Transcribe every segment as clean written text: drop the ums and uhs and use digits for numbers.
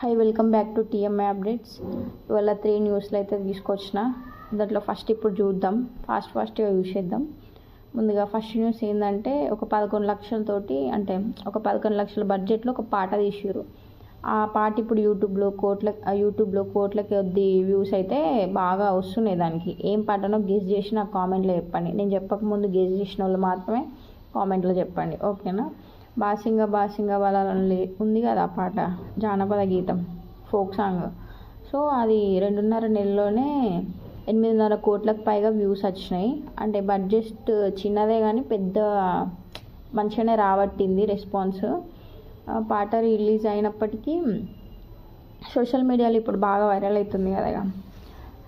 Hi, welcome back to TMI updates. ఇవాళ 3 న్యూస్లు అయితే తీసుకొచ్చిన. దాంట్లో ఫస్ట్ ఇప్పుడు చూద్దాం, ఫాస్ట్గా చూసేద్దాం. ముందుగా ఫస్ట్ న్యూస్ ఏంటంటే, ఒక 11 లక్షలతోటి, అంటే ఒక 11 లక్షల బడ్జెట్లో ఒక పాట తీసారు. ఆ పాట ఇప్పుడు యూట్యూబ్లో కోట్లకి కొద్ది వ్యూస్ అయితే బాగా వస్తున్నాయి. దానికి ఏం పాటనో గెస్ చేసి నాకు కామెంట్లో చెప్పండి. నేను చెప్పకముందు గెస్ చేసిన వాళ్ళు మాత్రమే కామెంట్లో చెప్పండి, ఓకేనా? బాసింగ బలాలని ఉంది కదా ఆ పాట, జానపద గీతం, ఫోక్ సాంగ్. సో అది 2.5 నెలల్లోనే 8.5 కోట్లకు పైగా వ్యూస్ వచ్చినాయి. అంటే బడ్జెట్ చిన్నదే కానీ పెద్ద మంచిగానే రాబట్టింది రెస్పాన్స్. పాట రిలీజ్ అయినప్పటికీ సోషల్ మీడియాలో ఇప్పుడు బాగా వైరల్ అవుతుంది కదా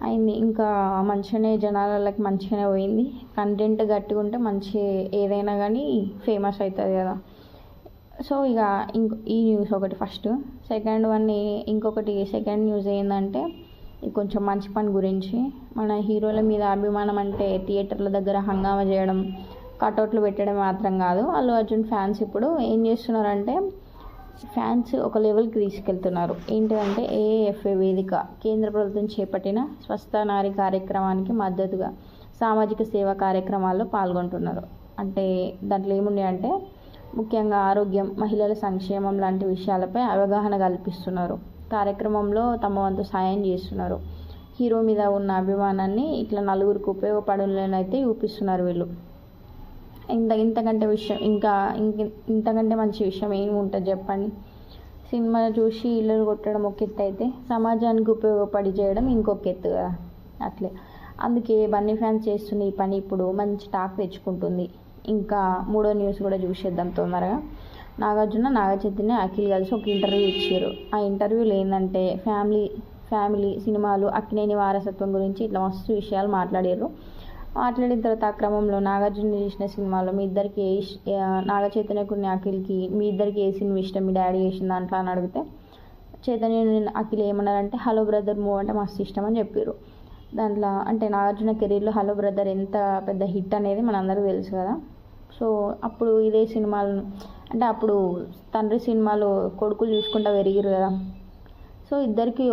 అయింది. ఇంకా మంచిగానే జనాలకి మంచిగానే పోయింది. కంటెంట్ గట్టిగా ఉంటే మంచి ఏదైనా కానీ ఫేమస్ అవుతుంది కదా. సో ఇక ఈ న్యూస్ ఒకటి ఫస్ట్. సెకండ్ న్యూస్ ఏంటంటే, ఇది కొంచెం మంచి పని గురించి. మన హీరోల మీద అభిమానం అంటే థియేటర్ల దగ్గర హంగామా చేయడం, కటౌట్లు పెట్టడం మాత్రం కాదు. అల్లు అర్జున్ ఫ్యాన్స్ ఇప్పుడు ఏం చేస్తున్నారంటే, ఫ్యాన్స్ ఒక లెవెల్కి తీసుకెళ్తున్నారు. ఏంటంటే, ఏఎఫ్ఏ వేదిక కేంద్ర ప్రభుత్వం చేపట్టిన స్వస్థ నారి కార్యక్రమానికి మద్దతుగా సామాజిక సేవా కార్యక్రమాల్లో పాల్గొంటున్నారు. అంటే దాంట్లో ఏమున్నాయి అంటే, ముఖ్యంగా ఆరోగ్యం, మహిళల సంక్షేమం లాంటి విషయాలపై అవగాహన కల్పిస్తున్నారు. కార్యక్రమంలో తమ వంతు సాయం చేస్తున్నారు. హీరో మీద ఉన్న అభిమానాన్ని ఇట్లా నలుగురికి ఉపయోగపడాలనైతే చూపిస్తున్నారు వీళ్ళు. ఇంతకంటే మంచి విషయం ఏమి ఉంటుంది చెప్పండి? సినిమా చూసి ఇళ్ళు కొట్టడం ఒక ఎత్తు అయితే, సమాజానికి ఉపయోగపడి చేయడం ఇంకొక ఎత్తు కదా. అట్లే అందుకే బన్నీ ఫ్యాన్స్ చేస్తున్న ఈ పని ఇప్పుడు మంచి టాక్ తెచ్చుకుంటుంది. ఇంకా మూడో న్యూస్ కూడా చూసేద్దాం తొందరగా. నాగార్జున, నాగచైతన్య, అఖిల్ కలిసి ఒక ఇంటర్వ్యూ ఇచ్చారు. ఆ ఇంటర్వ్యూలో ఏంటంటే, ఫ్యామిలీ సినిమాలు, అక్కినేని వారసత్వం గురించి ఇట్లా మస్తు విషయాలు మాట్లాడారు. మాట్లాడిన తర్వాత ఆ క్రమంలో నాగార్జున చేసిన సినిమాలో మీ ఇద్దరికి నాగచైతన్యకు అఖిల్కి మీ ఇద్దరికి ఏ సినిమా ఇష్టం, మీ డాడీ చేసిన దాంట్లో అని అడిగితే, చైతన్య అఖిల్ ఏమన్నారంటే, హలో బ్రదర్ మూవ్ అంటే మస్తు ఇష్టం అని చెప్పారు. దాంట్లో అంటే నాగార్జున కెరీర్లో హలో బ్రదర్ ఎంత పెద్ద హిట్ అనేది మనందరికీ తెలుసు కదా. సో అప్పుడు ఇదే సినిమాలను, అంటే అప్పుడు తండ్రి సినిమాలో కొడుకులు చూసుకుంటూ పెరిగారు కదా. సో ఇద్దరికి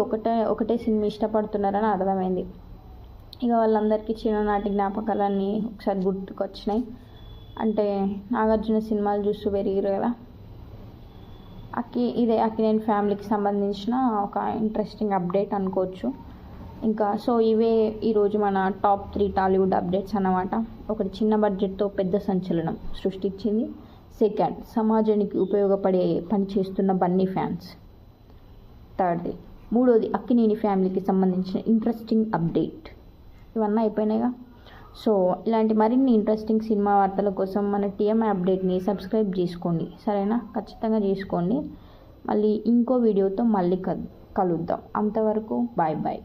ఒకటే సినిమా ఇష్టపడుతున్నారని అర్థమైంది. ఇక వాళ్ళందరికీ చిన్ననాటి జ్ఞాపకాలన్నీ ఒకసారి గుర్తుకొచ్చినాయి. అంటే నాగార్జున సినిమాలు చూస్తూ పెరిగారు కదా. ఇదే అక్కినేని ఫ్యామిలీకి సంబంధించిన ఒక ఇంట్రెస్టింగ్ అప్డేట్ అనుకోవచ్చు. ఇంకా సో ఇవే ఈరోజు మన టాప్ 3 టాలీవుడ్ అప్డేట్స్ అన్నమాట. ఒకటి, చిన్న బడ్జెట్తో పెద్ద సంచలనం సృష్టించింది. సెకండ్, సమాజానికి ఉపయోగపడే పని చేస్తున్న బన్నీ ఫ్యాన్స్. థర్డ్ది, మూడోది, అక్కినేని ఫ్యామిలీకి సంబంధించిన ఇంట్రెస్టింగ్ అప్డేట్. ఇవన్నీ అయిపోయినాయిగా. సో ఇలాంటి మరిన్ని ఇంట్రెస్టింగ్ సినిమా వార్తల కోసం మన టీఎంఐ అప్డేట్ని సబ్స్క్రైబ్ చేసుకోండి, సరేనా? ఖచ్చితంగా చేసుకోండి. మళ్ళీ ఇంకో వీడియోతో మళ్ళీ కలుద్దాం. అంతవరకు బాయ్.